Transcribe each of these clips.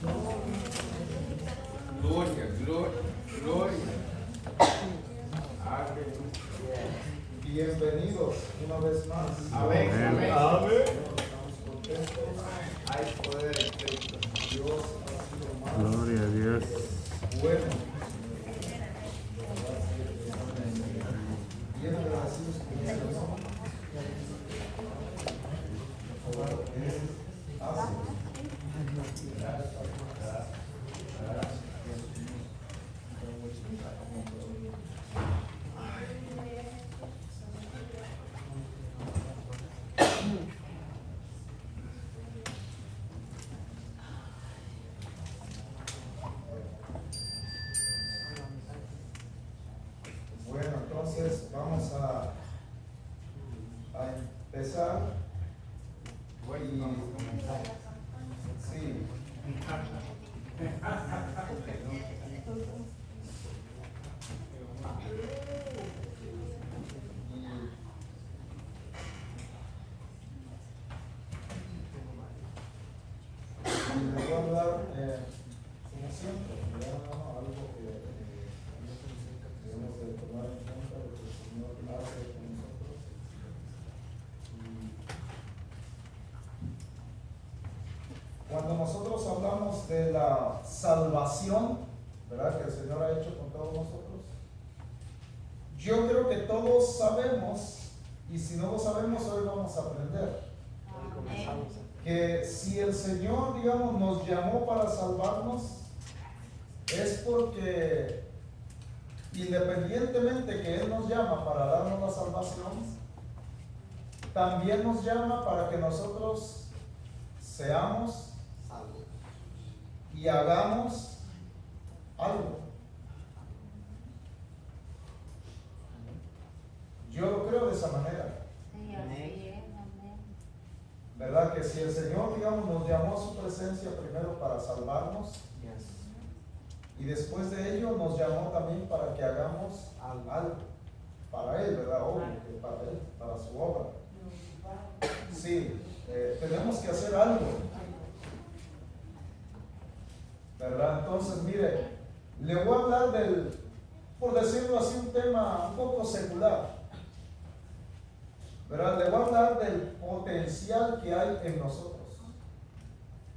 Gloria, gloria, gloria. Bienvenidos una vez más. Amén. Amén. Amén. Estamos contentos. Hay poder en Cristo. Dios ha sido más. Gloria a Dios. Bueno. Bien agradecidos con el Señor. Por lo que Él hace. Bueno, entonces vamos a empezar. Y, sí. Y les voy a hablar, como siempre, algo que debemos de tomar en cuenta lo que el Señor hace con nosotros. Cuando nosotros hablamos de la salvación, ¿verdad?, que el Señor ha hecho con todos nosotros, yo creo que todos sabemos, y si no lo sabemos, hoy vamos a aprender. Que si el Señor, digamos, nos llamó para salvarnos, es porque independientemente que Él nos llama para darnos la salvación, también nos llama para que nosotros seamos salvos y hagamos algo. Yo lo creo de esa manera. ¿Verdad? Que si el Señor, digamos, nos llamó a su presencia primero para salvarnos, y después de ello nos llamó también para que hagamos algo para Él, ¿verdad? Obvio que para Él, para su obra. Sí, tenemos que hacer algo, ¿verdad? Entonces, mire, le voy a hablar del, por decirlo así, un tema un poco secular, ¿verdad? Le voy a hablar del potencial que hay en nosotros.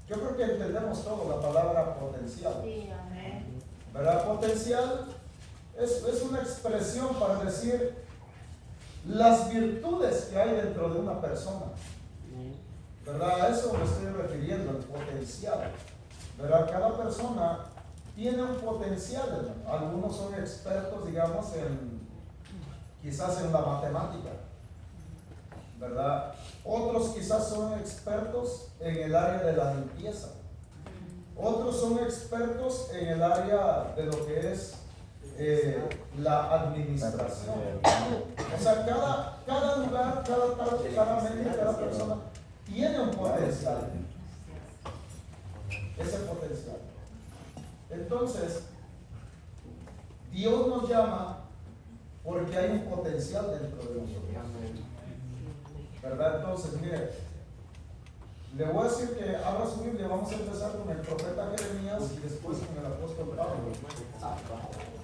Yo creo que entendemos todo la palabra potencial. Sí, amén. ¿Verdad? Potencial es una expresión para decir las virtudes que hay dentro de una persona. ¿Verdad? A eso me estoy refiriendo, el potencial. ¿Verdad? Cada persona tiene un potencial, ¿verdad? Algunos son expertos, digamos, quizás en la matemática, ¿verdad? Otros quizás son expertos en el área de la limpieza. Otros son expertos en el área de lo que es la administración. O sea, cada lugar, cada mente, cada persona tiene un potencial. Ese potencial. Entonces, Dios nos llama porque hay un potencial dentro de nosotros. ¿Verdad? Entonces, mire, le voy a decir que abra su Biblia. Vamos a empezar con el profeta Jeremías y después con el apóstol Pablo.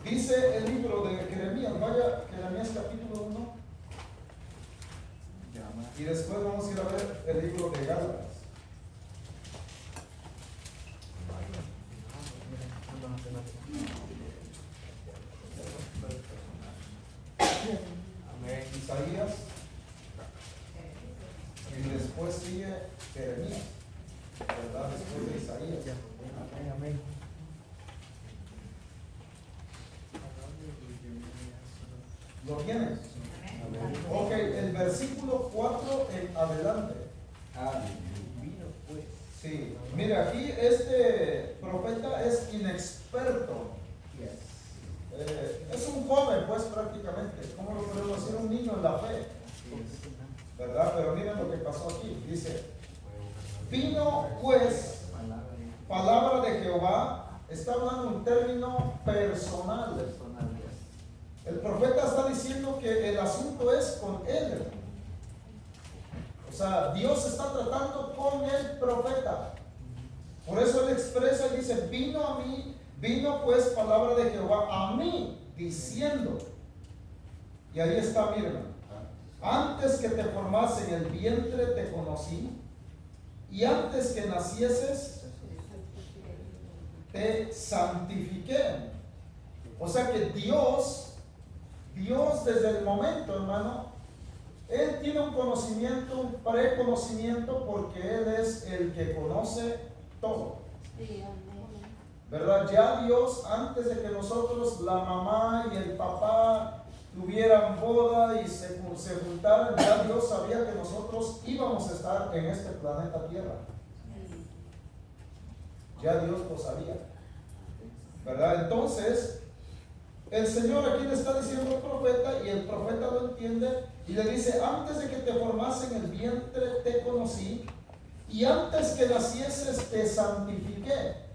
Dice el libro de Jeremías, vaya, Jeremías capítulo 1. Y después vamos a ir a ver el libro de Gálatas. Isaías. Y después sigue Jeremías, ¿verdad? Después de Isaías. Amén. ¿Lo tienes? Ok, el versículo 4 en adelante. Sí, mira, aquí este profeta es inexperto. Es un joven, pues, prácticamente. ¿Cómo lo podemos decir? Un niño en la fe, ¿verdad? Pero miren lo que pasó aquí. Dice, vino pues palabra de Jehová. Está hablando un término personal. El profeta está diciendo que el asunto es con él. O sea, Dios está tratando con el profeta. Por eso él expresa y dice, vino pues palabra de Jehová a mí, diciendo, y ahí está, miren, antes que te formase en el vientre te conocí, y antes que nacieses te santifiqué. O sea que Dios desde el momento, hermano, Él tiene un conocimiento, un preconocimiento, porque Él es el que conoce todo. ¿Verdad? Ya Dios, antes de que nosotros, la mamá y el papá, tuvieran boda y se juntaran, ya Dios sabía que nosotros íbamos a estar en este planeta Tierra. Ya Dios lo sabía. ¿Verdad? Entonces, el Señor aquí le está diciendo al profeta, y el profeta lo entiende, y le dice, antes de que te formase en el vientre te conocí, y antes que nacieses te santifiqué.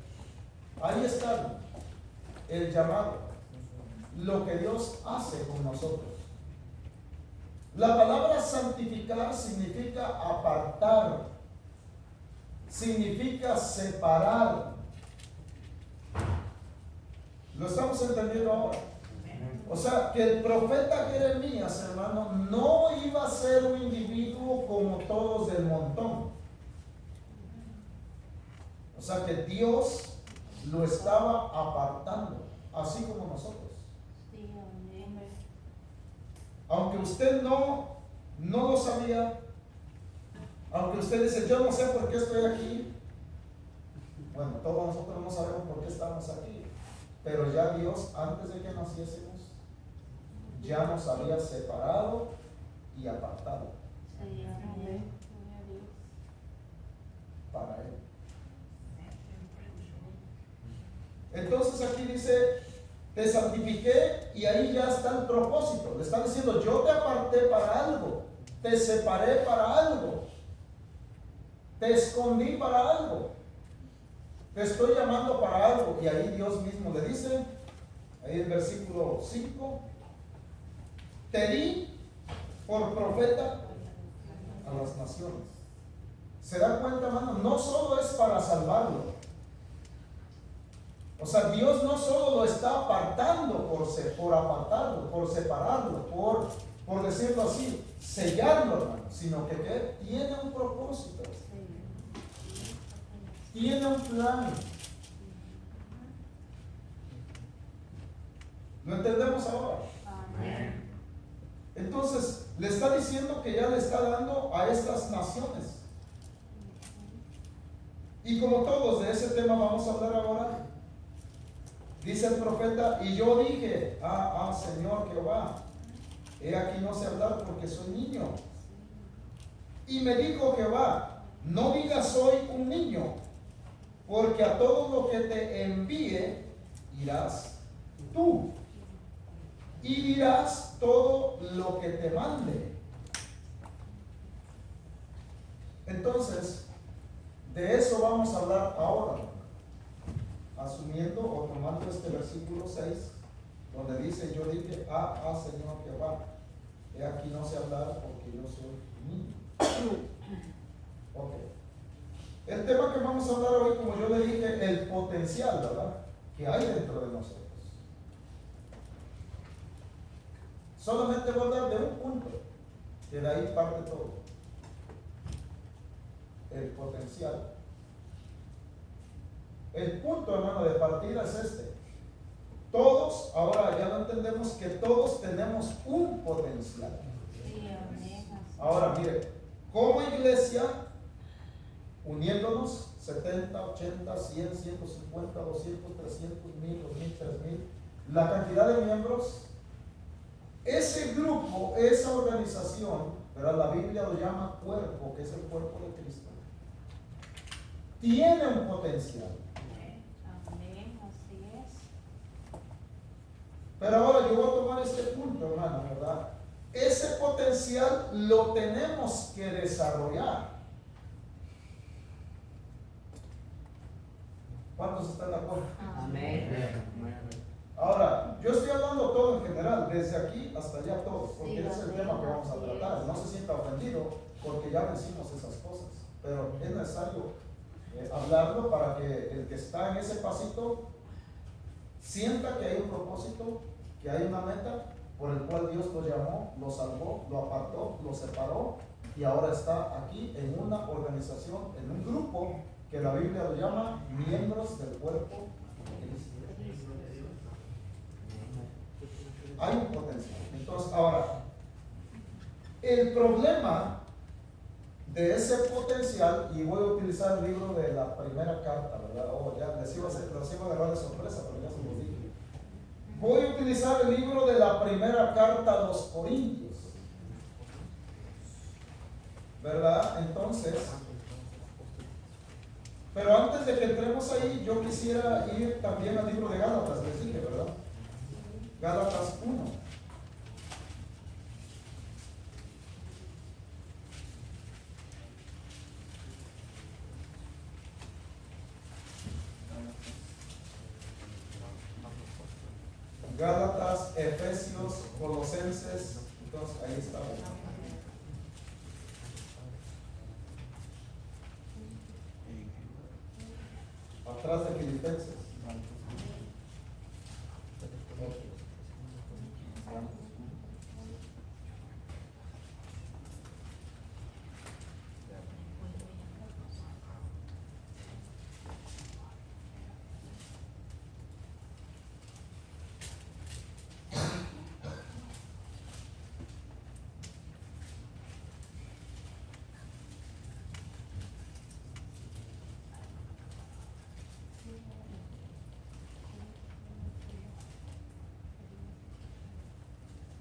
Ahí está el llamado, lo que Dios hace con nosotros. La palabra santificar significa apartar, significa separar. ¿Lo estamos entendiendo ahora? O sea, que el profeta Jeremías, hermano, no iba a ser un individuo como todos del montón. O sea, que Dios lo estaba apartando, así como nosotros. Aunque usted no lo sabía, aunque usted dice, yo no sé por qué estoy aquí. Bueno, todos nosotros no sabemos por qué estamos aquí. Pero ya Dios, antes de que naciésemos, ya nos había separado y apartado para Él. Entonces aquí dice, te santifiqué, y ahí ya está el propósito. Le está diciendo, yo te aparté para algo, te separé para algo, te escondí para algo, te estoy llamando para algo. Y ahí Dios mismo le dice, ahí el versículo 5, te di por profeta a las naciones. ¿Se da cuenta, hermano? No solo es para salvarlo. O sea, Dios no solo lo está apartando por apartarlo, por separarlo, por decirlo así, sellarlo, hermano, sino que tiene un propósito, tiene un plan. ¿Lo entendemos ahora? Amén. Entonces, le está diciendo que ya le está dando a estas naciones. Y como todos de ese tema vamos a hablar ahora. Dice el profeta, y yo dije, Señor Jehová, he aquí no sé hablar porque soy niño. Y me dijo Jehová, no digas soy un niño, porque a todo lo que te envíe irás tú, y dirás todo lo que te mande. Entonces, de eso vamos a hablar ahora, asumiendo o tomando este versículo 6, donde dice, yo dije, Señor Jehová, he aquí no sé hablar porque yo soy niño. Ok. El tema que vamos a hablar hoy, como yo le dije, el potencial, ¿verdad?, que hay dentro de nosotros. Solamente voy a hablar de un punto, que de ahí parte todo. El potencial. El punto, hermano, de partida es este. Todos, ahora ya lo entendemos, que todos tenemos un potencial. Ahora, mire, como iglesia, uniéndonos, 70, 80, 100, 150, 200, 300, 1000, 2000, 3000, la cantidad de miembros, ese grupo, esa organización, ¿verdad? La Biblia lo llama cuerpo, que es el cuerpo de Cristo, tiene un potencial. Amén, así es. Pero ahora yo voy a tomar este punto, hermano, ¿verdad? Ese potencial lo tenemos que desarrollar. ¿Cuántos están de acuerdo? Amén. Ahora, yo estoy hablando todo en general, desde aquí hasta allá todos, porque Sí, ese es el amén, tema que vamos a así tratar. es. No se sienta ofendido, porque ya decimos esas cosas, pero es necesario hablarlo para que el que está en ese pasito sienta que hay un propósito, que hay una meta por el cual Dios lo llamó, lo salvó, lo apartó, lo separó y ahora está aquí en una organización, en un grupo que la Biblia lo llama miembros del cuerpo de Cristo. Hay un potencial. Entonces, ahora, el problema de ese potencial, y voy a utilizar el libro de la primera carta, ¿verdad? Ya les iba a agarrar de sorpresa, pero ya se los dije. Voy a utilizar el libro de la primera carta a los Corintios, ¿verdad? Entonces, pero antes de que entremos ahí, yo quisiera ir también al libro de Gálatas, les dije, ¿verdad? Gálatas 1. Gálatas, Efesios, Colosenses, entonces ahí está. Atrás de Filipenses.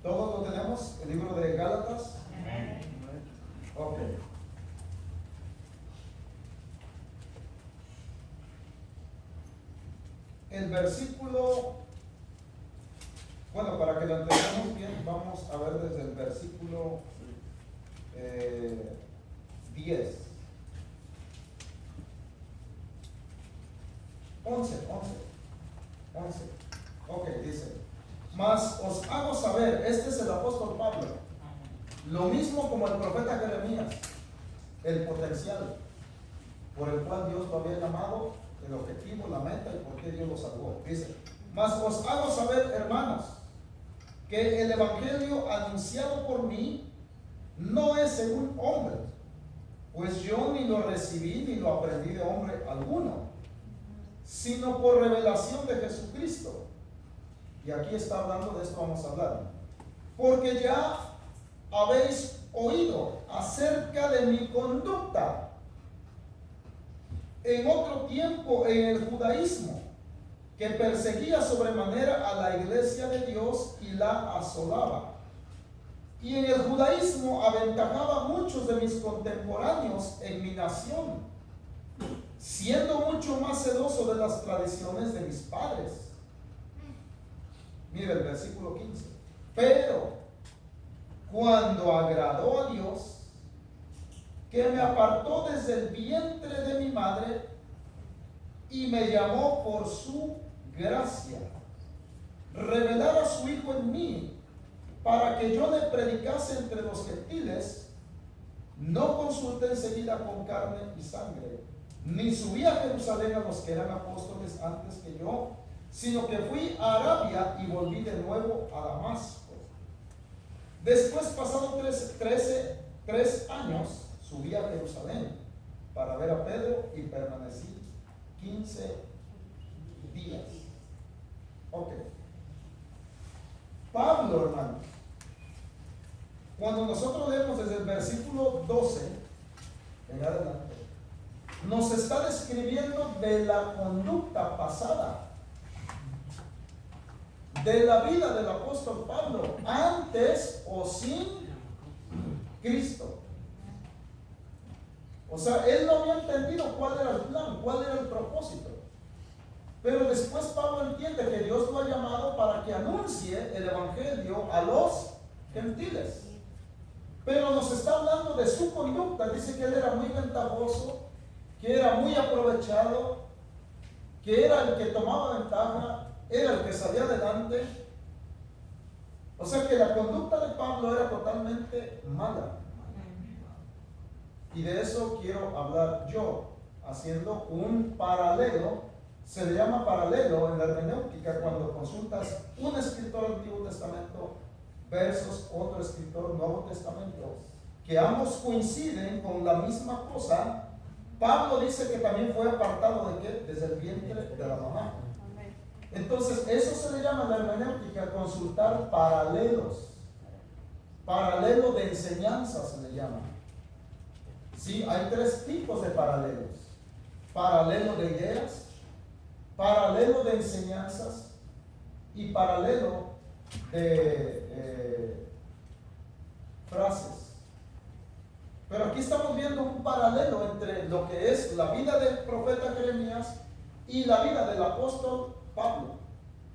¿Todos lo tenemos? ¿El libro de Gálatas? Ok. El versículo, bueno, para que lo entendamos bien, vamos a ver desde el versículo 10. 11. Ok, dice: mas os hago saber, este es el apóstol Pablo, lo mismo como el profeta Jeremías, el potencial por el cual Dios lo había llamado, el objetivo, la meta y por qué Dios lo salvó. Dice: mas os hago saber, hermanos, que el evangelio anunciado por mí no es según hombre, pues yo ni lo recibí ni lo aprendí de hombre alguno, sino por revelación de Jesucristo. Y aquí está hablando, de esto vamos a hablar. Porque ya habéis oído acerca de mi conducta en otro tiempo en el judaísmo, que perseguía sobremanera a la iglesia de Dios y la asolaba. Y en el judaísmo aventajaba a muchos de mis contemporáneos en mi nación, siendo mucho más celoso de las tradiciones de mis padres. Mira el versículo 15. Pero cuando agradó a Dios, que me apartó desde el vientre de mi madre y me llamó por su gracia, revelar a su Hijo en mí, para que yo le predicase entre los gentiles, no consulté enseguida con carne y sangre, ni subí a Jerusalén a los que eran apóstoles antes que yo, sino que fui a Arabia y volví de nuevo a Damasco. Después, pasado 3 años, subí a Jerusalén para ver a Pedro y permanecí 15 días. Ok. Pablo, hermanos, cuando nosotros leemos desde el versículo 12 en adelante, nos está describiendo de la conducta pasada, de la vida del apóstol Pablo, antes o sin Cristo. O sea, él no había entendido cuál era el plan, cuál era el propósito. Pero después Pablo entiende que Dios lo ha llamado para que anuncie el evangelio a los gentiles. Pero nos está hablando de su conducta. Dice que él era muy ventajoso, que era muy aprovechado, que era el que tomaba ventaja, era el que salía adelante. O sea que la conducta de Pablo era totalmente mala. Y de eso quiero hablar yo. haciendo un paralelo. Se le llama paralelo en la hermenéutica cuando consultas un escritor del Antiguo Testamento versus otro escritor Nuevo Testamento, que ambos coinciden con la misma cosa. Pablo dice que también fue apartado ¿de qué? Desde el vientre de la mamá. Entonces, eso se le llama en la hermenéutica consultar paralelos. Paralelo de enseñanza se le llama. Sí, hay tres tipos de paralelos: paralelo de ideas, paralelo de enseñanzas y paralelo de frases. Pero aquí estamos viendo un paralelo entre lo que es la vida del profeta Jeremías y la vida del apóstol Pablo.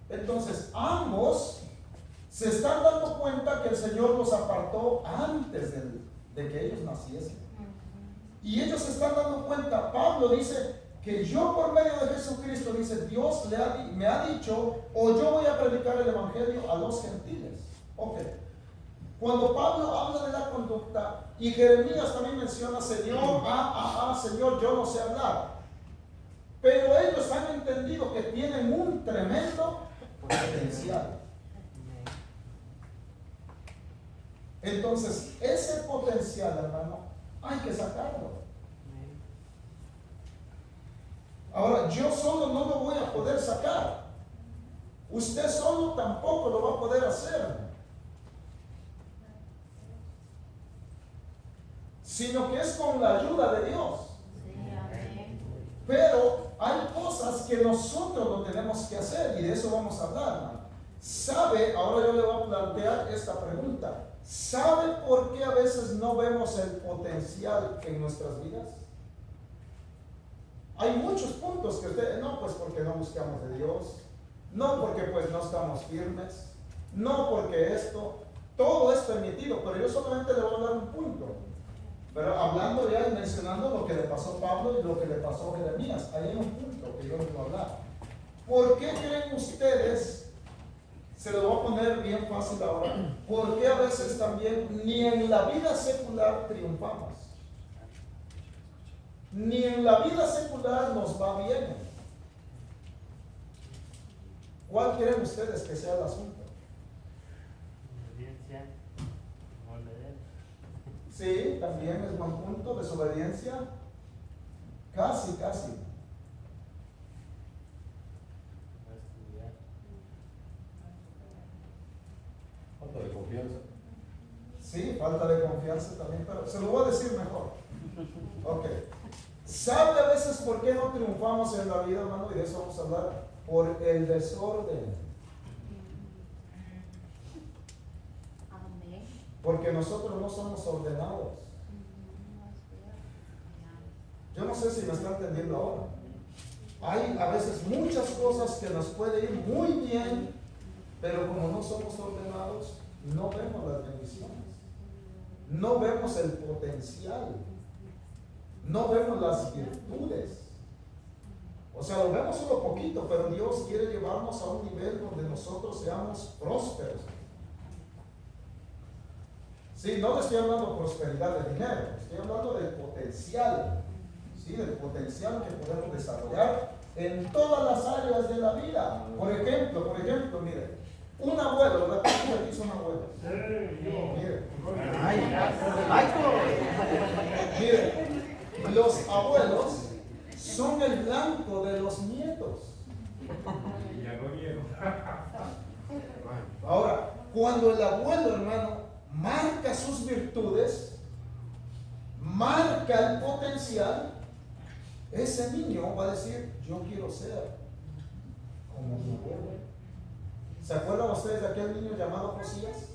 Entonces, ambos se están dando cuenta que el Señor los apartó antes de que ellos naciesen. Y ellos se están dando cuenta. Pablo dice que yo por medio de Jesucristo, dice, Dios me ha dicho, o yo voy a predicar el evangelio a los gentiles. Ok. Cuando Pablo habla de la conducta, y Jeremías también menciona, Señor, Señor, yo no sé hablar. Pero ellos han entendido que tienen un tremendo potencial. Entonces, ese potencial, hermano, hay que sacarlo. Ahora, yo solo no lo voy a poder sacar. Usted solo tampoco lo va a poder hacer. Sino que es con la ayuda de Dios. Pero hay cosas que nosotros lo tenemos que hacer y de eso vamos a hablar, hermano. ¿Sabe? Ahora yo le voy a plantear esta pregunta. ¿Sabe por qué a veces no vemos el potencial en nuestras vidas? Hay muchos puntos que usted, no, pues porque no buscamos de Dios, no porque pues no estamos firmes, no porque esto, todo es permitido, pero yo solamente le voy a dar un punto. Pero hablando ya y mencionando lo que le pasó a Pablo y lo que le pasó a Jeremías, ahí hay un punto que yo les voy a hablar. ¿Por qué creen ustedes, se lo voy a poner bien fácil ahora, por qué a veces también ni en la vida secular triunfamos? Ni en la vida secular nos va bien. ¿Cuál creen ustedes que sea el asunto? Obediencia, no leer. Sí, también es buen punto. Desobediencia. Casi. No estudiar. Falta de confianza. Sí, falta de confianza también, pero se lo voy a decir mejor. Ok. ¿Sabe a veces por qué no triunfamos en la vida, hermano? Y de eso vamos a hablar. Por el desorden. Porque nosotros no somos ordenados. Yo no sé si me está entendiendo ahora. Hay a veces muchas cosas que nos puede ir muy bien, pero como no somos ordenados, no vemos las bendiciones. No vemos el potencial. No vemos las virtudes. O sea, lo vemos solo poquito, pero Dios quiere llevarnos a un nivel donde nosotros seamos prósperos. Sí, no le estoy hablando de prosperidad de dinero, estoy hablando del potencial. Sí, del potencial que podemos desarrollar en todas las áreas de la vida. Por ejemplo, mire, un abuelo, ¿verdad? ¿Quién aquí son abuelos? Mire. Mire, los abuelos son el blanco de los nietos. Ahora, cuando el abuelo, hermano, marca sus virtudes, marca el potencial, ese niño va a decir, yo quiero ser como mi abuelo. ¿Se acuerdan ustedes de aquel niño llamado Josías?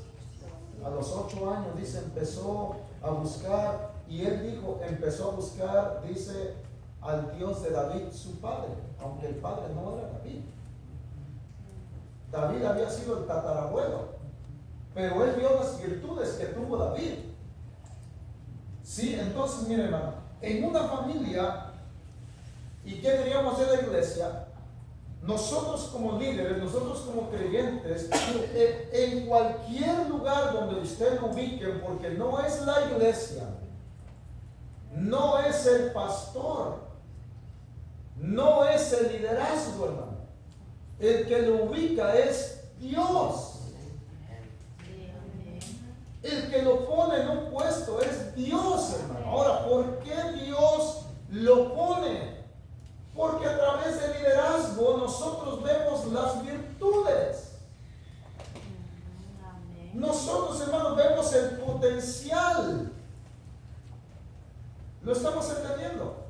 A los 8 años, dice, empezó a buscar, y él dijo, empezó a buscar, dice, al Dios de David, su padre, aunque el padre no era David. David había sido el tatarabuelo, pero él vio las virtudes que tuvo David. Sí, entonces, miren, hermano, en una familia, ¿y qué diríamos de la iglesia? Nosotros como líderes, nosotros como creyentes, en cualquier lugar donde usted lo ubique, porque no es la iglesia, no es el pastor, no es el liderazgo, hermano. El que lo ubica es Dios. El que lo pone en un puesto es Dios, hermano. Ahora, ¿por qué Dios lo pone? Porque a través del liderazgo nosotros vemos las virtudes. Nosotros, hermanos, vemos el potencial. ¿Lo estamos entendiendo?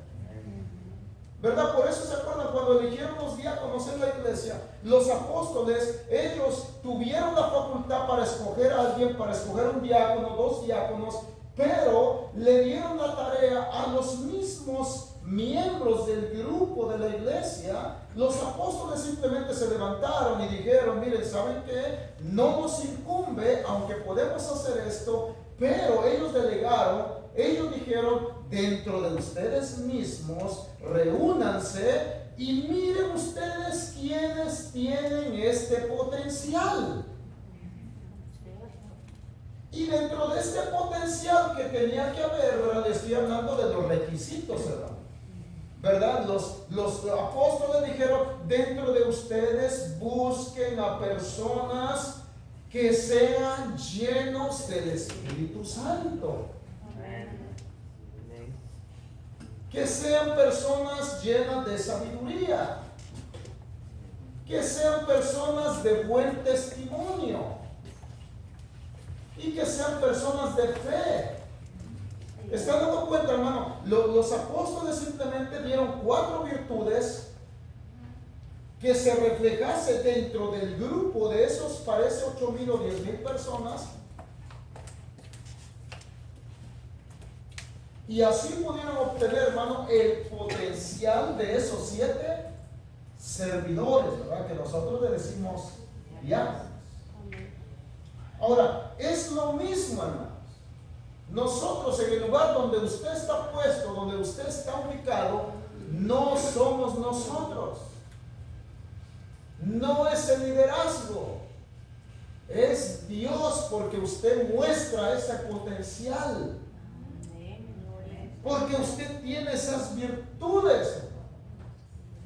¿Verdad? Por eso se acuerdan cuando eligieron los diáconos en la iglesia, los apóstoles, ellos tuvieron la facultad para escoger a alguien, para escoger un diácono, 2 diáconos, pero le dieron la tarea a los mismos miembros del grupo de la iglesia. Los apóstoles simplemente se levantaron y dijeron: miren, ¿saben qué? No nos incumbe, aunque podemos hacer esto, pero ellos delegaron. Ellos dijeron: dentro de ustedes mismos, reúnanse y miren ustedes quiénes tienen este potencial. Y dentro de este potencial que tenía que haber, ¿verdad? Le estoy hablando de los requisitos, ¿verdad? Los apóstoles dijeron: dentro de ustedes busquen a personas que sean llenos del Espíritu Santo. Que sean personas llenas de sabiduría. Que sean personas de buen testimonio. Y que sean personas de fe. ¿Están dando cuenta, hermano? Los apóstoles simplemente dieron 4 virtudes que se reflejase dentro del grupo de esos, parece 8,000 o 10,000 personas. Y así pudieron obtener, hermano, el potencial de esos 7 servidores, ¿verdad? Que nosotros le decimos diáconos. Ahora, es lo mismo, hermanos. Nosotros, en el lugar donde usted está puesto, donde usted está ubicado, no somos nosotros. No es el liderazgo. Es Dios, porque usted muestra ese potencial. Porque usted tiene esas virtudes.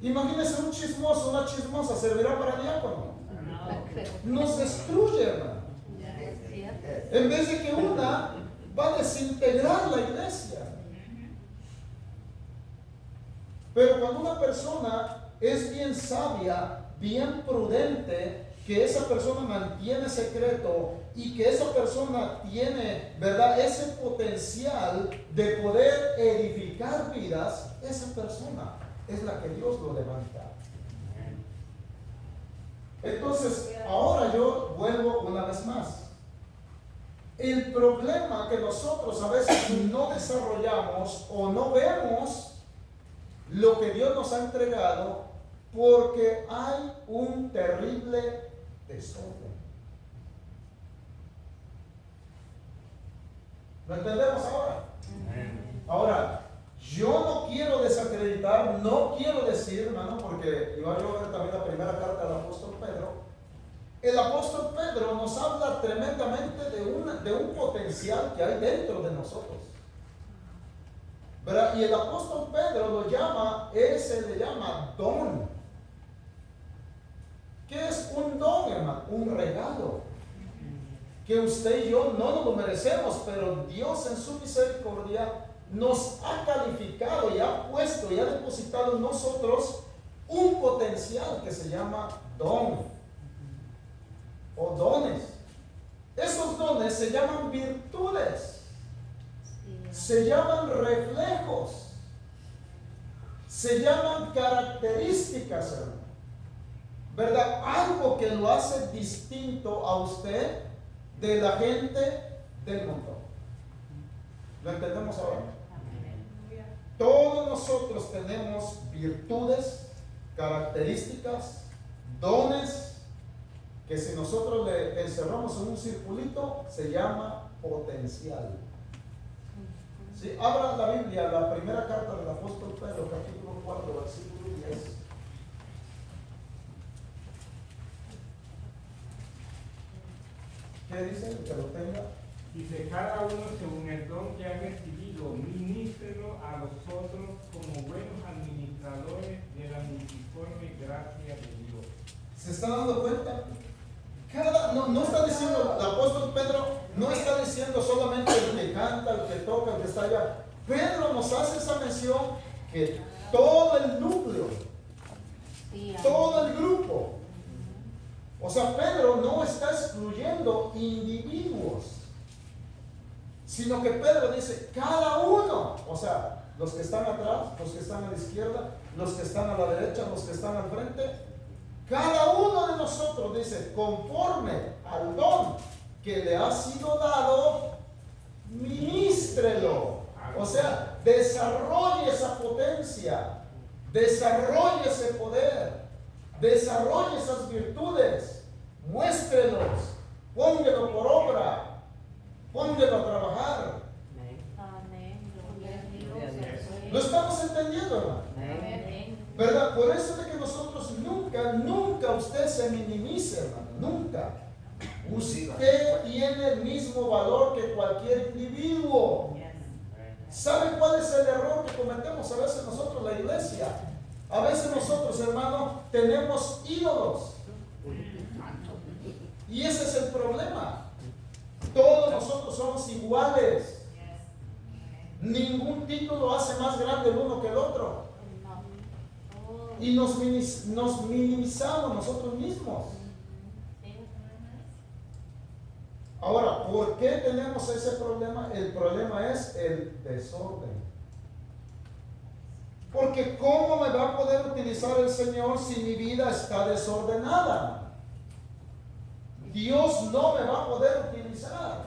Imagínese un chismoso, una chismosa, ¿servirá para diácono? Nos destruye, hermano. En vez de que una va a desintegrar la iglesia. Pero cuando una persona es bien sabia, bien prudente, que esa persona mantiene secreto y que esa persona tiene, ¿verdad?, ese potencial de poder edificar vidas, esa persona es la que Dios lo levanta. Entonces, ahora yo vuelvo una vez más. El problema que nosotros a veces no desarrollamos o no vemos lo que Dios nos ha entregado porque hay un terrible desorden. ¿Lo entendemos ahora? Ahora, yo no quiero desacreditar, no quiero decir, hermano, porque iba a ver también la primera carta del apóstol Pedro. El apóstol Pedro nos habla tremendamente de un potencial que hay dentro de nosotros, ¿verdad? Y el apóstol Pedro lo llama, se le llama don. ¿Qué es un don, hermano? Un regalo que usted y yo no nos lo merecemos, pero Dios en su misericordia nos ha calificado y ha puesto y ha depositado en nosotros un potencial que se llama don o dones. Esos dones se llaman virtudes, se llaman reflejos, se llaman características, hermano, ¿verdad? Algo que lo hace distinto a usted de la gente del mundo. ¿Lo entendemos ahora? Todos nosotros tenemos virtudes, características, dones, que si nosotros le encerramos en un circulito, se llama potencial. Si abra la Biblia, la primera carta del apóstol Pedro, capítulo 4, versículo 10. ¿Qué dice? El que lo tenga. Dice: cada uno según el don que ha recibido, ministrelo a los otros como buenos administradores dispensadores de la multiforme gracia de Dios. ¿Se está dando cuenta? No está diciendo, el apóstol Pedro no está diciendo solamente el que canta, el que toca, el que está allá. Pedro nos hace esa mención que todo el núcleo, Sí, amén. todo el grupo. O sea, Pedro no está excluyendo individuos, sino que Pedro dice, cada uno, o sea, los que están atrás, los que están a la izquierda, los que están a la derecha, los que están al frente, cada uno de nosotros, dice, conforme al don que le ha sido dado, ministrelo. O sea, desarrolle esa potencia, desarrolle ese poder, desarrolle esas virtudes, muéstrelos, póngelo por obra, póngelo a trabajar. Amén. Gloria a Dios. ¿Lo estamos entendiendo, hermano? Amén. ¿Verdad? Por eso es de que nosotros nunca usted se minimice, hermano, nunca. Usted tiene el mismo valor que cualquier individuo. ¿Sabe cuál es el error que cometemos a veces nosotros, la iglesia? A veces nosotros, hermano, tenemos ídolos. Y ese es el problema. Todos nosotros somos iguales. Ningún título hace más grande el uno que el otro. No. Y nos minimizamos nosotros mismos. Ahora, ¿por qué tenemos ese problema? El problema es el desorden. Porque ¿cómo me va a poder utilizar el Señor si mi vida está desordenada? Dios no me va a poder utilizar.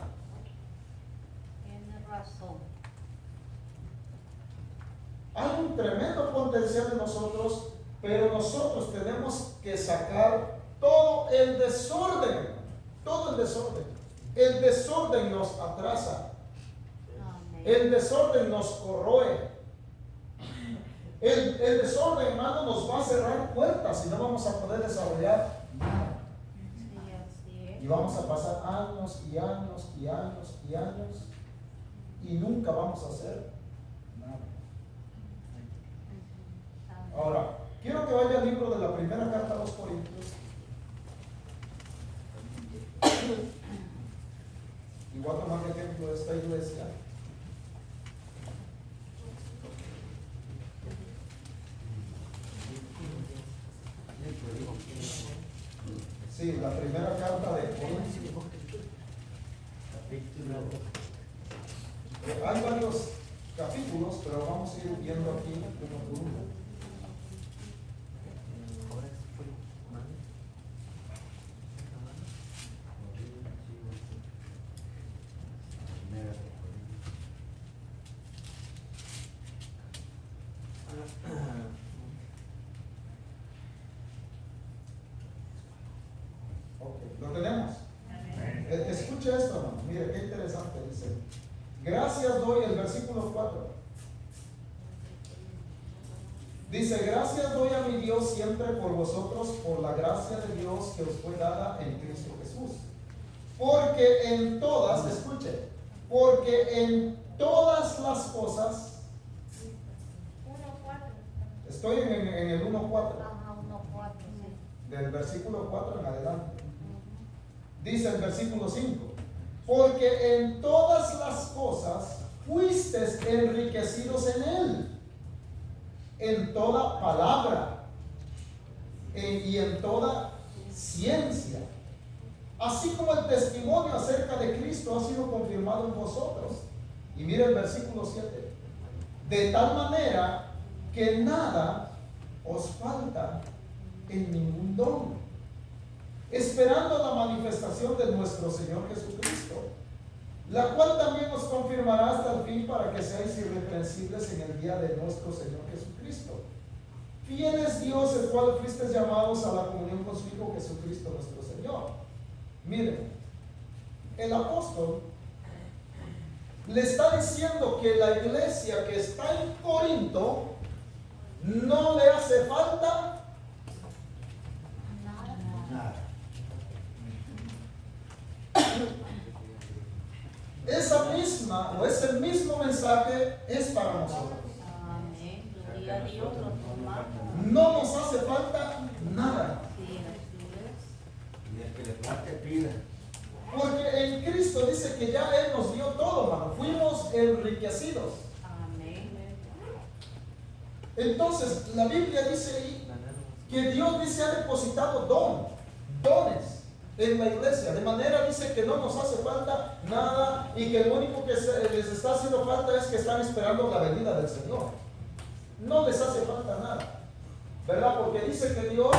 Tiene razón. Hay un tremendo potencial en nosotros, pero nosotros tenemos que sacar todo el desorden. Todo el desorden. El desorden nos atrasa. Amén. El desorden nos corroe. El desorden, hermano, nos va a cerrar puertas y no vamos a poder desarrollar nada. Sí, así es. Y vamos a pasar años y años y años y años y nunca vamos a hacer nada. Amén. Ahora, quiero que vaya al libro de la primera carta a los Corintios. Y voy a tomar el ejemplo de esta iglesia. Sí, la primera carta de Corintios. Hay varios capítulos, pero vamos a ir viendo aquí uno por uno. Ok, lo tenemos. Escucha esto, hermano. Mire, qué interesante dice. Gracias doy, el versículo 4. Dice, gracias doy a mi Dios siempre por vosotros, por la gracia de Dios que os fue dada en Cristo Jesús. Porque en todas, escuche, porque en todas las cosas, 1:4. estoy en el 1.4, Ajá, 1:4, sí. del versículo 4 en adelante. Dice el versículo 5, porque en todas las cosas fuisteis enriquecidos en Él, en toda palabra y en toda ciencia, así como el testimonio acerca de Cristo ha sido confirmado en vosotros. Y mira el versículo 7, de tal manera que nada os falta en ningún don, esperando la manifestación de nuestro Señor Jesucristo, la cual también os confirmará hasta el fin para que seáis irreprensibles en el día de nuestro Señor Jesucristo. Fiel es Dios, el cual fuisteis llamados a la comunión con su Hijo Jesucristo nuestro Señor. Miren, el apóstol le está diciendo que la iglesia que está en Corinto no le hace falta Nada. esa misma o ese mismo mensaje es para nosotros. Amén. Gloria a Dios. Lo tomamos. no nos hace falta nada. Sí, así es. Y el que le falte pida. Porque en Cristo dice que ya Él nos dio todo, hermano. Fuimos enriquecidos. Amén. Entonces, la Biblia dice ahí que Dios dice ha depositado dones en la iglesia. De manera dice que no nos hace falta nada y que lo único que les está haciendo falta es que están esperando la venida del Señor. No les hace falta nada, ¿verdad? Porque dice que Dios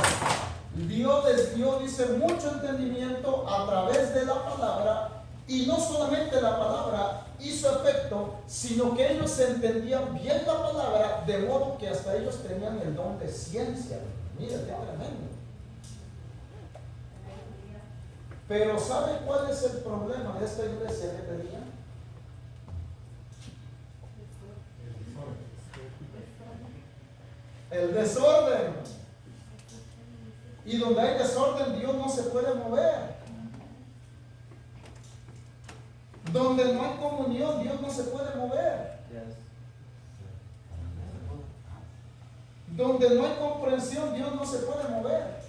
les dio, dice, mucho entendimiento a través de la palabra, y no solamente la palabra hizo efecto, sino que ellos entendían bien la palabra, de modo que hasta ellos tenían el don de ciencia. Mira, qué tremendo. Pero ¿sabe cuál es el problema de esta iglesia que tenía? El desorden. Y donde hay desorden, Dios no se puede mover. Donde no hay comunión, Dios no se puede mover. Donde no hay comprensión, Dios no se puede mover.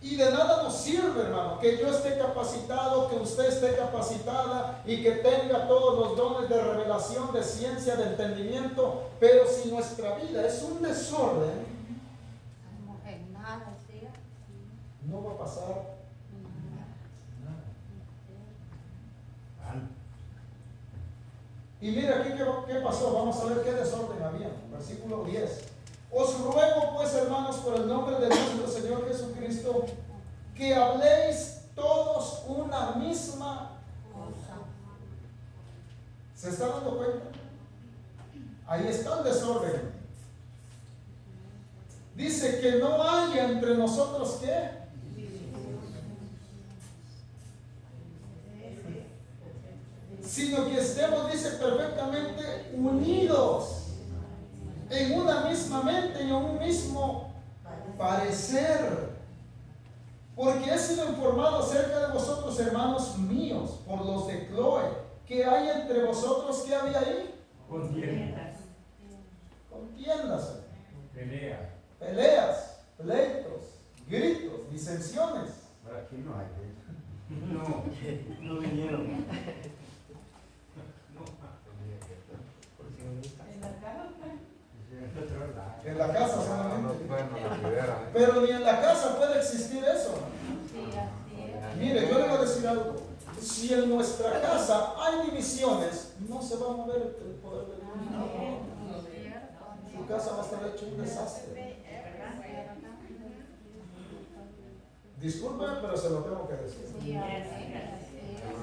Y de nada nos sirve, hermano, que yo esté capacitado, que usted esté capacitada y que tenga todos los dones de revelación, de ciencia, de entendimiento, pero si nuestra vida es un desorden, En nada, sí. no va a pasar nada. Y mira aquí qué pasó. Vamos a ver qué desorden había. Versículo 10. Os ruego pues, hermanos, por el nombre de nuestro Señor Jesucristo, que habléis todos una misma cosa. ¿Se está dando cuenta? Ahí está el desorden. Dice que no haya entre nosotros ¿qué? Sino que estemos, dice, perfectamente unidos en una misma mente y en un mismo parecer. Porque he sido informado acerca de vosotros, hermanos míos, por los de Chloe, que hay entre vosotros, ¿qué había ahí? Contiendas. Contiendas, Pelea. peleas, pleitos, gritos, disensiones. Pero aquí no hay. No. No vinieron. En la casa No solamente. pueden olvidar. Pero ni en la casa puede existir eso. Sí, así es. Mire, yo le voy a decir algo. Si en nuestra casa hay divisiones, no se va a mover el poder de Dios. Su casa va a estar hecho un desastre. Discúlpeme, pero se lo tengo que decir. Sí, amén, así es.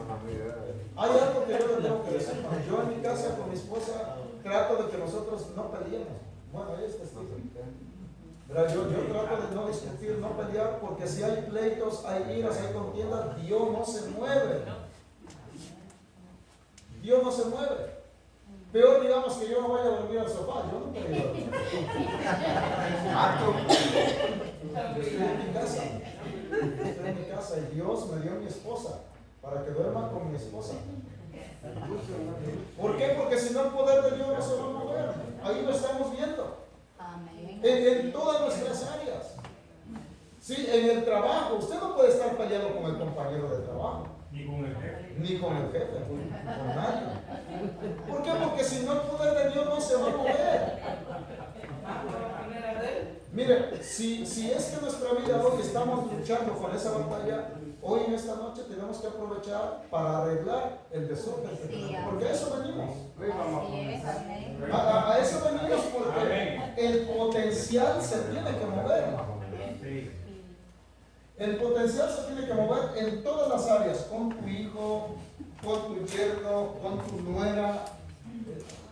Hay algo que yo le tengo que decir, hermano. Yo en mi casa con mi esposa trato de que nosotros no peleemos. Bueno, ahí es testigo. Pero yo trato de no discutir, no pelear, porque si hay pleitos, hay iras, hay contiendas, Dios no se mueve. Dios no se mueve. Peor, digamos, que yo no vaya a dormir al sofá. Yo nunca voy a dormir. Yo estoy en mi casa. Estoy en mi casa y Dios me dio a mi esposa para que duerma con mi esposa. ¿Por qué? Porque si no, el poder de Dios no se va a mover. Ahí lo estamos viendo. Amén. En todas nuestras áreas. Sí, en el trabajo. Usted no puede estar peleando con el compañero de trabajo. Ni con el jefe. Ni con el jefe, con nadie. ¿Por qué? Porque si no, el poder de Dios no se va a mover. Mire, si es que nuestra vida hoy estamos luchando con esa batalla, hoy en esta noche tenemos que aprovechar para arreglar el desorden que tenemos. Porque a eso venimos. Así es, amén. A eso venimos porque el potencial se tiene que mover. Sí. El potencial se tiene que mover en todas las áreas, con tu hijo, con tu yerno, con tu nuera,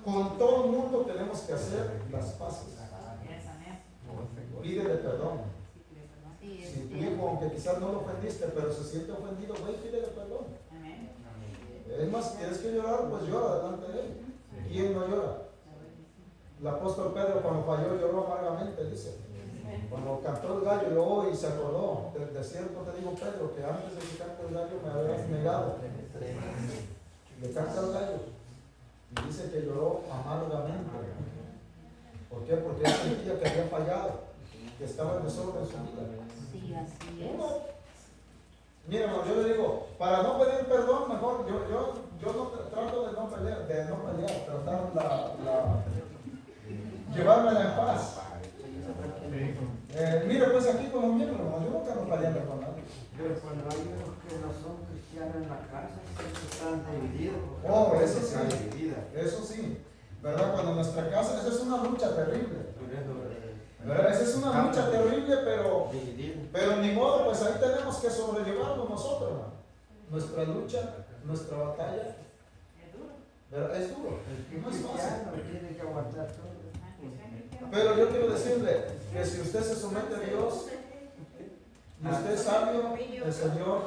con todo el mundo tenemos que hacer las paces. Pídele perdón. Sí, Si tu sí. hijo, aunque quizás no lo ofendiste, pero se siente ofendido, ve y pídele perdón. Es más, si tienes que llorar, pues llora delante de él. ¿Quién no llora? El apóstol Pedro cuando falló lloró amargamente, dice. Cuando cantó el gallo lloró y se acordó. De cierto te digo, Pedro, que antes de que cante el gallo me habías negado. Le canta el gallo y dice que lloró amargamente. ¿Por qué? Porque él sentía que había fallado, que estaba en desorden en su vida. Sí, así Uno, es. mira, hermano, yo le digo, para no pedir perdón, mejor yo no trato de no pelear, tratar llevármela en paz. Mire, pues aquí como miembro, hermano, yo nunca nos peleando con nadie. Pero cuando hay unos que no son cristianos en la casa, siempre están divididos. Oh, eso sí. Están divididas. Eso sí, ¿verdad? Cuando nuestra casa, esa es una lucha terrible. Por eso, ¿Verdad? Esa es una lucha terrible, divididos. pero ni modo, pues ahí tenemos que sobrellevarlo nosotros, hermano. Nuestra lucha, nuestra batalla, ¿verdad? Es duro, El que no es es fácil. cristiano tiene que aguantar todo. Pero yo quiero decirle que si usted se somete a Dios y usted es sabio, el Señor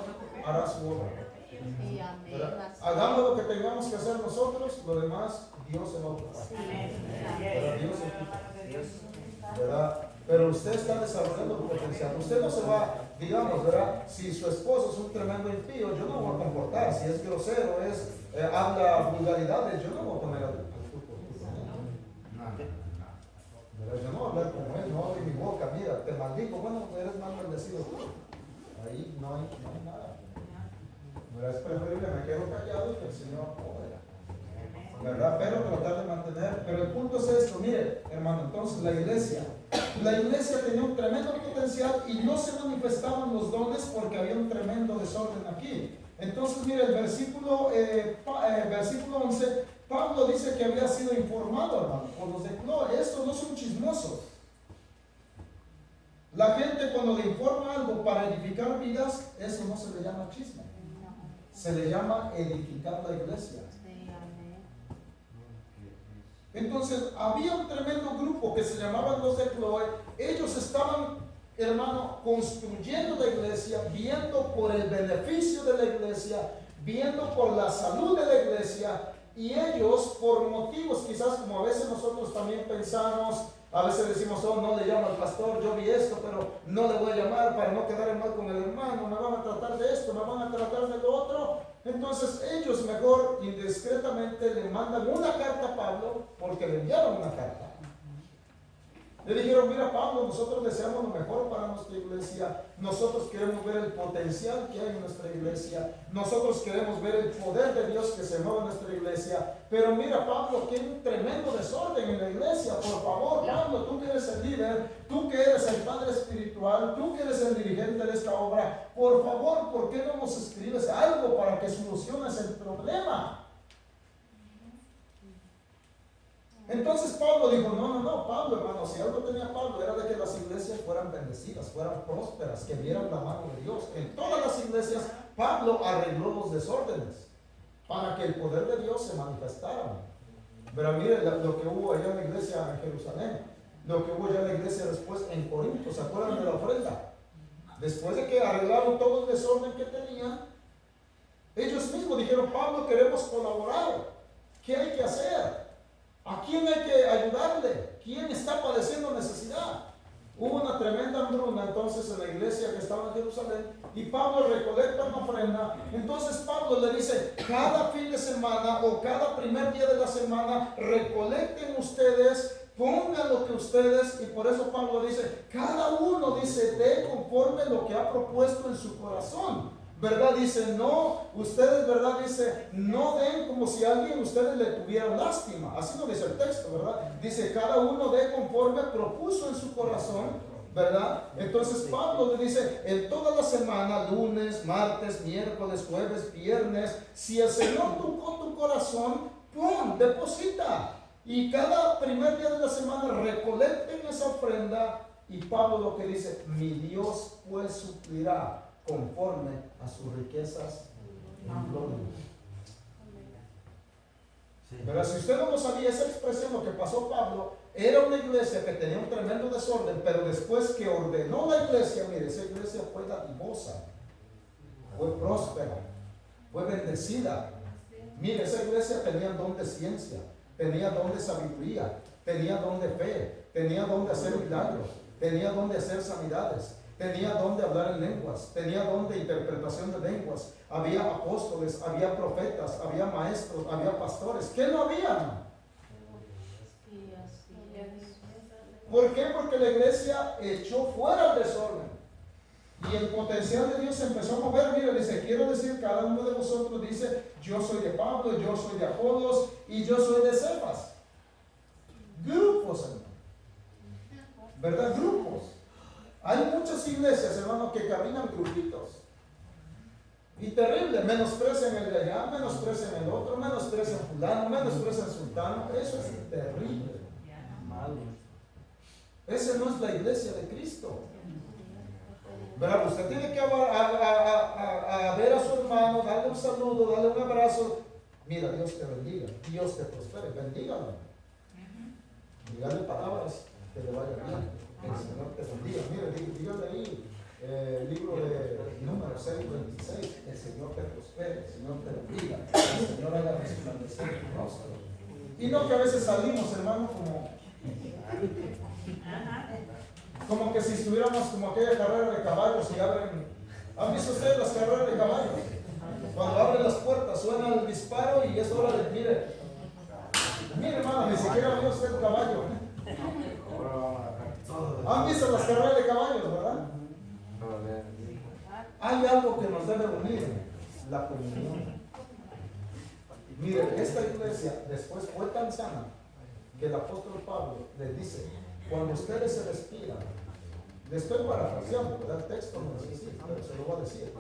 hará su obra. Sí, amén. ¿Verdad? Así Hagamos lo que tengamos que hacer nosotros, lo demás Dios se va a ocupar. es. Sí, ¿Verdad? Dios se ocupa. ¿Verdad? Pero usted está desarrollando su potencial. Usted no se va, digamos, ¿verdad? Si su esposo es un tremendo impío, yo no voy a comportar. Si es grosero, habla vulgaridades, yo no voy a poner al fútbol. ¿Verdad? Yo no voy a hablar como él, no abro mi boca, mira, te maldigo, bueno, eres mal maldecido tú. Ahí no hay nada. ¿Verdad? Es preferible, me quedo callado y que el Señor obra. ¿Verdad? Pero tratar de mantener. Pero el punto es esto, mire, hermano, entonces la iglesia tenía un tremendo potencial y no se manifestaban los dones porque había un tremendo desorden aquí. Entonces, mire, el versículo 11, Pablo dice que había sido informado, hermano, por los de Cloé. Estos no son chismosos. La gente cuando le informa algo para edificar vidas, eso no se le llama chisme. Se le llama edificar la iglesia. Sí, amén. Entonces, había un tremendo grupo que se llamaban los de Cloé. Ellos estaban, hermano, construyendo la iglesia, viendo por el beneficio de la iglesia, viendo por la salud de la iglesia, y ellos, por motivos quizás como a veces nosotros también pensamos, a veces decimos, oh, no le llamo al pastor, yo vi esto, pero no le voy a llamar para no quedar mal con el hermano, me van a tratar de esto, me van a tratar de lo otro. Entonces ellos mejor indiscretamente le mandan una carta a Pablo, porque le enviaron una carta. Le dijeron, mira Pablo, nosotros deseamos lo mejor para nuestra iglesia, nosotros queremos ver el potencial que hay en nuestra iglesia, nosotros queremos ver el poder de Dios que se mueve en nuestra iglesia, pero mira Pablo, que hay un tremendo desorden en la iglesia, por favor Pablo, tú que eres el líder, tú que eres el padre espiritual, tú que eres el dirigente de esta obra, por favor, ¿por qué no nos escribes algo para que soluciones el problema? Entonces Pablo dijo, no, Pablo, hermano, si algo tenía Pablo era de que las iglesias fueran bendecidas, fueran prósperas, que vieran la mano de Dios. En todas las iglesias Pablo arregló los desórdenes para que el poder de Dios se manifestara. Pero mire lo que hubo allá en la iglesia en Jerusalén, lo que hubo allá en la iglesia después en Corinto, ¿se acuerdan de la ofrenda? Después de que arreglaron todo el desorden que tenían, ellos mismos dijeron, Pablo, queremos colaborar, ¿qué hay que hacer? ¿A quién hay que ayudarle? ¿Quién está padeciendo necesidad? Hubo una tremenda hambruna entonces en la iglesia que estaba en Jerusalén y Pablo recolecta una ofrenda. Entonces Pablo le dice, cada fin de semana o cada primer día de la semana recolecten ustedes, pongan lo que ustedes, y por eso Pablo dice, cada uno dice, dé conforme lo que ha propuesto en su corazón. ¿Verdad? Dice, no, ustedes, ¿verdad? Dice, no den como si a alguien ustedes le tuvieran lástima. Así no dice el texto, ¿verdad? Dice, cada uno dé conforme propuso en su corazón, ¿verdad? Entonces Pablo le dice, en toda la semana, lunes, martes, miércoles, jueves, viernes, si el Señor tocó tu corazón, ¡pum!, deposita. Y cada primer día de la semana recolecten esa ofrenda. Y Pablo lo que dice, mi Dios pues suplirá conforme a sus riquezas en gloria. Pero si usted no lo sabía, esa expresión, lo que pasó Pablo, era una iglesia que tenía un tremendo desorden, pero después que ordenó la iglesia, mire, esa iglesia fue dadivosa, fue próspera, fue bendecida. Mire, esa iglesia tenía don de ciencia, tenía don de sabiduría, tenía don de fe, tenía don de hacer milagros, tenía don de hacer sanidades, tenía don de hablar en lenguas, tenía don de interpretación de lenguas, había apóstoles, había profetas, había maestros, había pastores. ¿Qué no había? Sí, así es. ¿Por qué? Porque la iglesia echó fuera el desorden. Y el potencial de Dios se empezó a mover. Mira, dice, quiero decir, cada uno de vosotros dice, yo soy de Pablo, yo soy de Apolos y yo soy de Cefas. Grupos, hermano. ¿Verdad? Grupos. Hay muchas iglesias, hermano, que caminan grupitos. Y terrible, menosprecian el de allá, menosprecian el otro, menosprecian fulano, menosprecian sultano. Eso es terrible. Malo. Esa no es la iglesia de Cristo. ¿Verdad? Usted tiene que a ver a su hermano, darle un saludo, darle un abrazo. Mira, Dios te bendiga, Dios te prospere, bendígalo. Dígale palabras que le vaya bien, que el Señor te bendiga. Mira, dígale ahí el libro de Números 6:26, el Señor te prospere, el Señor te bendiga, el Señor haga resplandecer tu rostro. Y no que a veces salimos, hermano, como que si estuviéramos como aquella carrera de caballos y abren. ¿Han visto ustedes las carreras de caballos? Cuando abren las puertas suena el disparo y es hora de mire hermano, ni siquiera vio usted el caballo. ¿Han visto las carreras de caballos, verdad? Hay algo que nos debe unir, la comunión. Mire, esta iglesia después fue tan sana que el apóstol Pablo les dice, cuando ustedes se despidan, le estoy parafraseando, ¿verdad? El texto no es así, pero se lo voy a decir,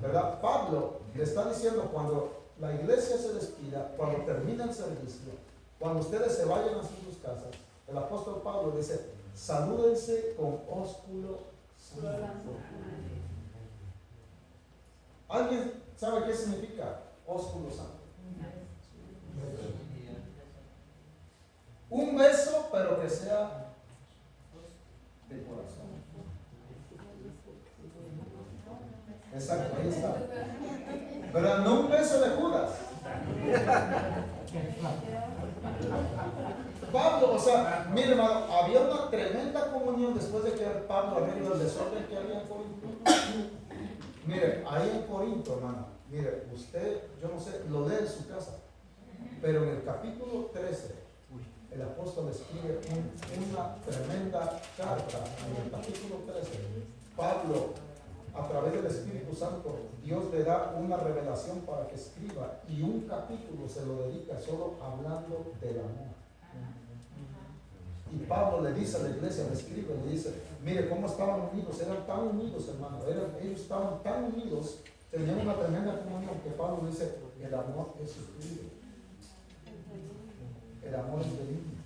¿verdad? Pablo le está diciendo, cuando la iglesia se despida, cuando termina el servicio, cuando ustedes se vayan a sus casas, el apóstol Pablo dice, salúdense con ósculo santo. ¿Alguien sabe qué significa ósculo santo? Un beso, pero que sea de corazón. Exacto, ahí está. Pero no un beso de Judas. Pablo, o sea, mire hermano, había una tremenda comunión después de que Pablo arregló el desorden que había en Corinto. Mire, ahí en Corinto, hermano, mire, usted, yo no sé, lo lee en su casa, pero en el capítulo 13, el apóstol escribe una tremenda carta. En el capítulo 13, Pablo, a través del Espíritu Santo, Dios le da una revelación para que escriba, y un capítulo se lo dedica solo hablando del amor. Y Pablo le dice a la iglesia, le escribe, le dice, mire cómo estaban unidos, eran tan unidos, hermano, ellos estaban tan unidos, tenían una tremenda comunión, que Pablo dice, el amor es sufrido, el amor es benigno,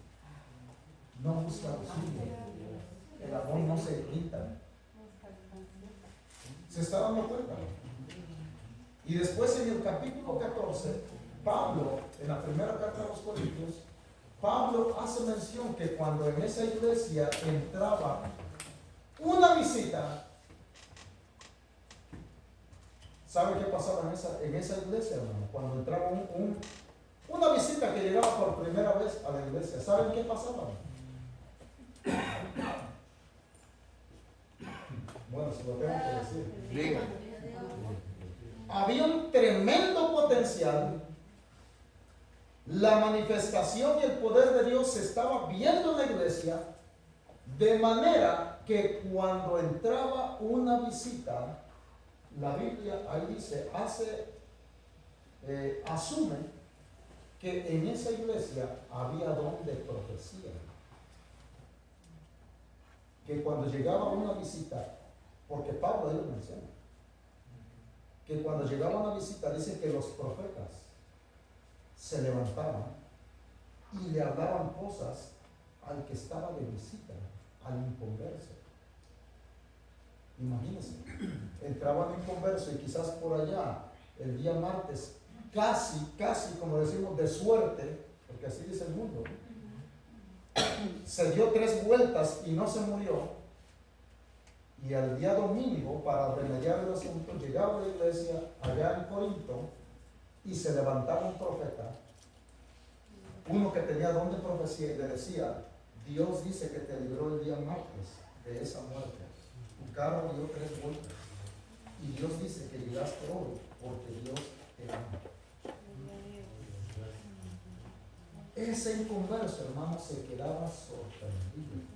no busca lo suyo, el amor no se irrita. ¿Se está dando cuenta? Y después en el capítulo 14, Pablo, en la primera carta a los Corintios, Pablo hace mención que cuando en esa iglesia entraba una visita, ¿sabe qué pasaba en esa iglesia, hermano? Cuando entraba una visita que llegaba por primera vez a la iglesia, ¿saben qué pasaba? Bueno, se lo tengo que decir. Había un tremendo potencial. La manifestación y el poder de Dios se estaba viendo en la iglesia, de manera que cuando entraba una visita, la Biblia ahí dice, asume que en esa iglesia había don de profecía. Que cuando llegaba una visita, porque Pablo ahí lo menciona, que cuando llegaba una visita, dice que los profetas se levantaban y le hablaban cosas al que estaba de visita, al inconverso. Imagínense, entraban en converso y quizás por allá, el día martes, casi, como decimos, de suerte, porque así dice el mundo, se dio 3 vueltas y no se murió. Y al día domingo, para remediar el asunto, llegaba a la iglesia allá en Corinto y se levantaba un profeta, uno que tenía don de profecía, y le decía, Dios dice que te libró el día martes de esa muerte. Tu carro dio 3 vueltas. Y Dios dice que llegaste hoy porque Dios te ama. Ese inconverso, hermano, se quedaba sorprendido.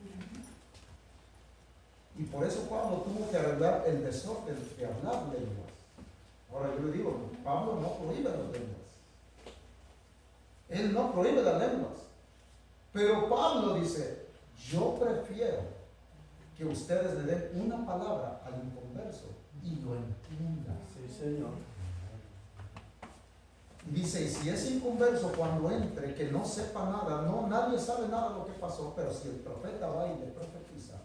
Y por eso Pablo tuvo que arreglar el desorden de hablar lenguas. Ahora yo le digo, Pablo no prohíbe las lenguas. Él no prohíbe las lenguas. Pero Pablo dice, yo prefiero que ustedes le den una palabra al inconverso y lo entiendan. Sí, Señor. Y dice, y si ese inconverso cuando entre, que no sepa nada, no, nadie sabe nada de lo que pasó, pero si el profeta va y le profetiza,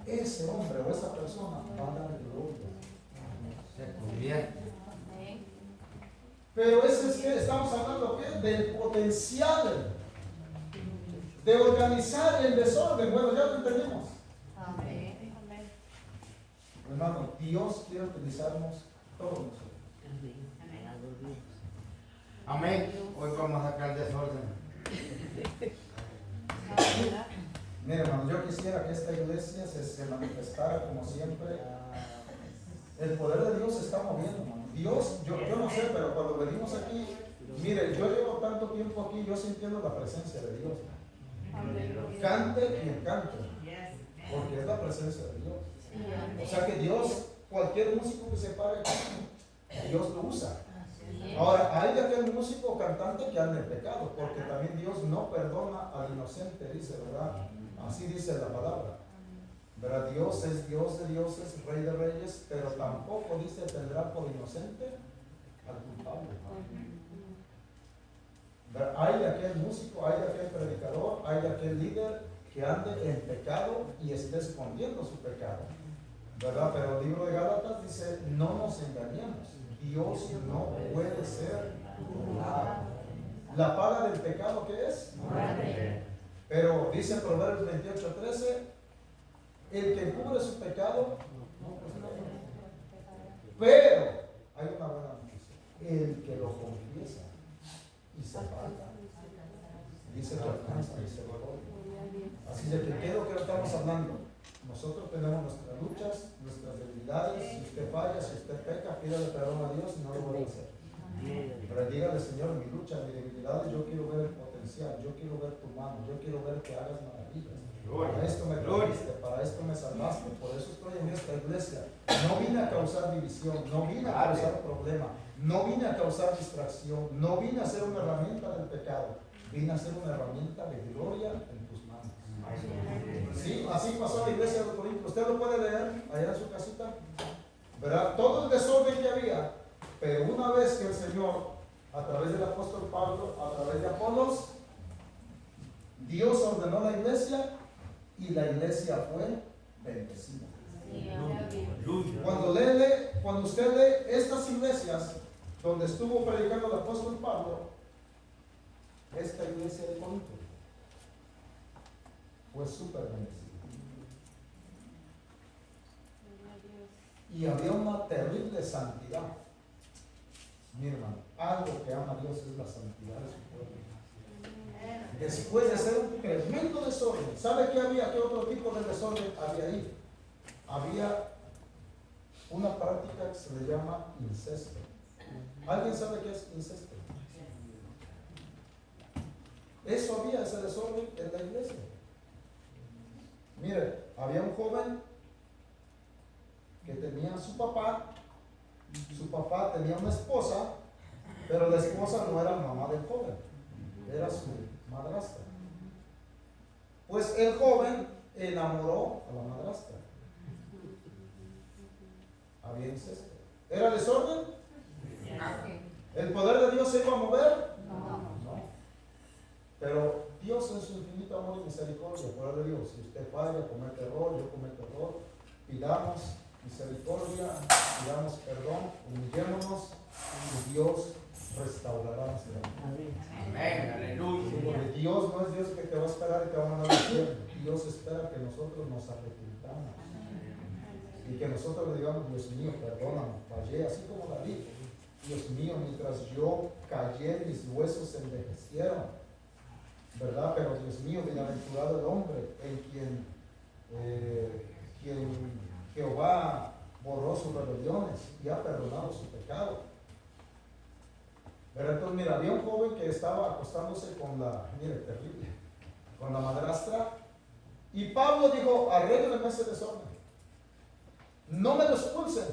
ese hombre o esa persona va a dar gloria. Se convierte. Amén. Pero ese es que estamos hablando ¿qué? Del potencial de organizar el desorden. Bueno, ya lo entendimos. Amén. Hermano, Dios quiere utilizarnos todos nosotros. Amén. Hoy vamos a sacar el desorden. Mira, hermano, yo quisiera que esta iglesia se manifestara como siempre. El poder de Dios se está moviendo, hermano. Dios, yo no sé, pero cuando venimos aquí, mire, yo llevo tanto tiempo aquí, yo sintiendo la presencia de Dios. Cante quien cante, porque es la presencia de Dios. O sea que Dios, cualquier músico que se pare aquí, Dios lo usa. Ahora, hay de aquel músico o cantante que anda en pecado, porque también Dios no perdona al inocente, dice, ¿verdad? Así dice la palabra. ¿Verdad? Dios es Dios de dioses, Rey de reyes, pero tampoco dice tendrá por inocente al culpable. ¿Verdad? Hay de aquel músico, hay de aquel predicador, hay de aquel líder que ande en pecado y esté escondiendo su pecado. ¿Verdad? Pero el libro de Gálatas dice, no nos engañemos. Dios no puede ser burlado. La paga del pecado, ¿qué es? Muerte. Pero dice Proverbios 28:13, el que cubre su pecado, pero hay una buena noticia, el que lo confiesa y se aparta, dice que alcanza misericordia. Así de que, ¿qué es lo que estamos hablando? Nosotros tenemos nuestras luchas, nuestras debilidades. Si usted falla, si usted peca, pídale perdón a Dios y no lo vuelva a hacer. Pero dígale, Señor, mi lucha, mi debilidad, yo quiero ver el potencial, yo quiero ver tu mano, yo quiero ver que hagas maravillas. Para esto me trajiste, para esto me salvaste, por eso estoy en esta iglesia. No vine a causar división, no vine a causar problema, no vine a causar distracción, no vine a ser una herramienta del pecado, vine a ser una herramienta de gloria en tus manos. Sí, así pasó la iglesia de Corinto. Usted lo puede leer allá en su casita, ¿verdad? Todo el desorden que había, pero una vez que el Señor, a través del apóstol Pablo, a través de Apolos, Dios ordenó la iglesia y la iglesia fue bendecida. Cuando usted lee estas iglesias donde estuvo predicando el apóstol Pablo, esta iglesia de Corinto fue súper bendecida. Y había una terrible santidad. Mi hermano, algo que ama a Dios es la santidad de su pueblo. Después de ser un tremendo desorden, ¿sabe qué había? ¿Qué otro tipo de desorden había ahí? Había una práctica que se le llama incesto. ¿Alguien sabe qué es incesto? Eso había, ese desorden en la iglesia. Mire, había un joven que tenía a su papá tenía una esposa, pero la esposa no era mamá del joven, era su madrastra. Pues el joven enamoró a la madrastra. Había incesto. ¿Era desorden? ¿El poder de Dios se iba a mover? No. Pero Dios en su infinito amor y misericordia, por el de Dios, si usted falla, comete error, yo cometo error, pidamos misericordia, pidamos perdón, humillémonos y Dios restaurará nuestra vida. Amén, aleluya. Porque Dios no es Dios que te va a esperar y te va a mandar al cielo. Dios espera que nosotros nos arrepintamos y que nosotros le digamos, Dios mío, perdóname, fallé, así como David. Dios mío, mientras yo callé, mis huesos se envejecieron, ¿verdad? Pero Dios mío, bienaventurado el hombre en quien Jehová borró sus rebeliones y ha perdonado su pecado. Pero entonces, mira, había un joven que estaba acostándose con mire, terrible, con la madrastra. Y Pablo dijo, arréglenme ese desorden. No me lo expulsen,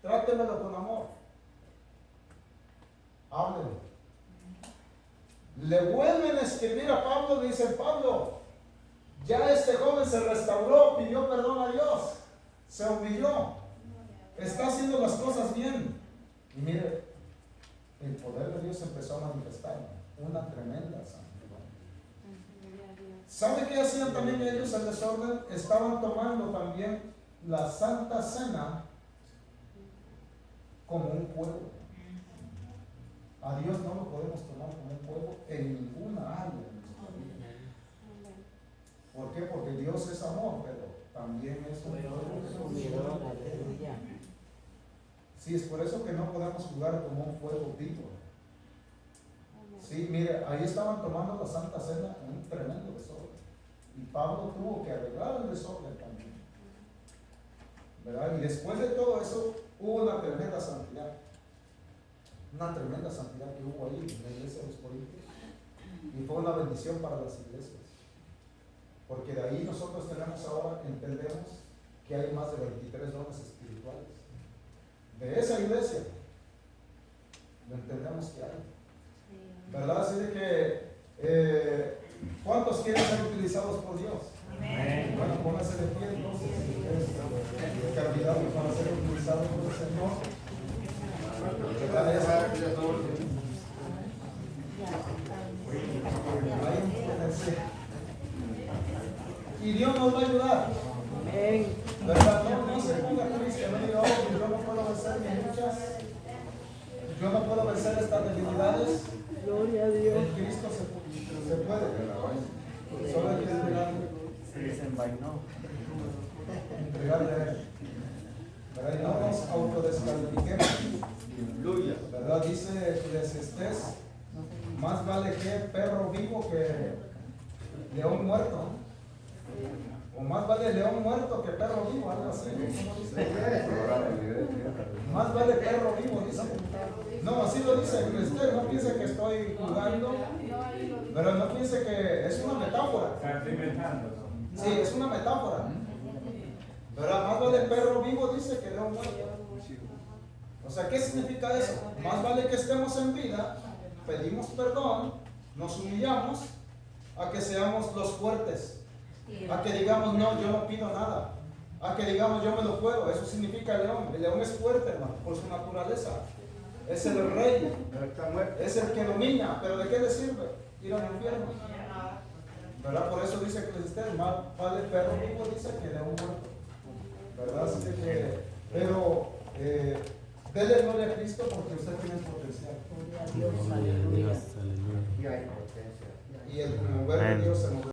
trátenmelo con amor. Háblenle. Le vuelven a escribir a Pablo, dicen, Pablo, ya este joven se restauró, pidió perdón a Dios, se humilló, está haciendo las cosas bien. Y mire, el poder de Dios empezó a manifestar, una tremenda santidad. ¿Sabe qué hacían también ellos el desorden? Estaban tomando también la Santa Cena como un juego. A Dios no lo podemos tomar como un juego en ninguna área de nuestra vida. ¿Por qué? Porque Dios es amor, pero también es un juego. Sí, es por eso que no podemos jugar como un juego vivo. Sí, mire, ahí estaban tomando la Santa Cena en un tremendo desorden. Y Pablo tuvo que arreglar el desorden también. ¿Verdad? Y después de todo eso, hubo una tremenda santidad. Una tremenda santidad que hubo ahí en la iglesia de los Corintios. Y fue una bendición para las iglesias. Porque de ahí nosotros entendemos que hay más de 23 dones espirituales. De esa iglesia, lo entendemos que hay. ¿Verdad? Así de que, ¿cuántos quieren ser utilizados por Dios? Amén. Bueno, pónganse de pie entonces. Candidatos para ser utilizados por el Señor. Y Dios nos va a ayudar. ¿Verdad? No se ponga triste, no diga, oh, yo no puedo vencer mis luchas. Yo no puedo vencer estas debilidades. Gloria a Dios. En Cristo se puede. Solo hay que Se desenvainó. entregarle a Él. ¿Verdad? Y no nos autodescalifiquemos. ¿Verdad? Dice Eclesiastés, más vale que perro vivo que león muerto. O más vale león muerto que perro vivo, algo así. ¿Cómo dice? Más vale perro vivo, dice. No, así lo dice Eclesiastés. No piense que estoy jugando, pero no piense que es una metáfora. Está inventando. Sí, es una metáfora. ¿Verdad? Más vale perro vivo, dice, que león muerto. O sea, ¿qué significa eso? Más vale que estemos en vida, pedimos perdón, nos humillamos, a que seamos los fuertes. A que digamos, no, yo no pido nada. A que digamos, yo me lo puedo. Eso significa el león. El león es fuerte, hermano, por su naturaleza. Es el rey. Es el que domina. ¿Pero de qué le sirve? Ir al infierno. ¿Verdad? Por eso dice que más vale perro vivo, dice, que león muerto. ¿Verdad? Así que, pero dele gloria a Cristo porque usted tiene potencial. Gloria a Dios, aleluya. Y el mover de Dios se mueve.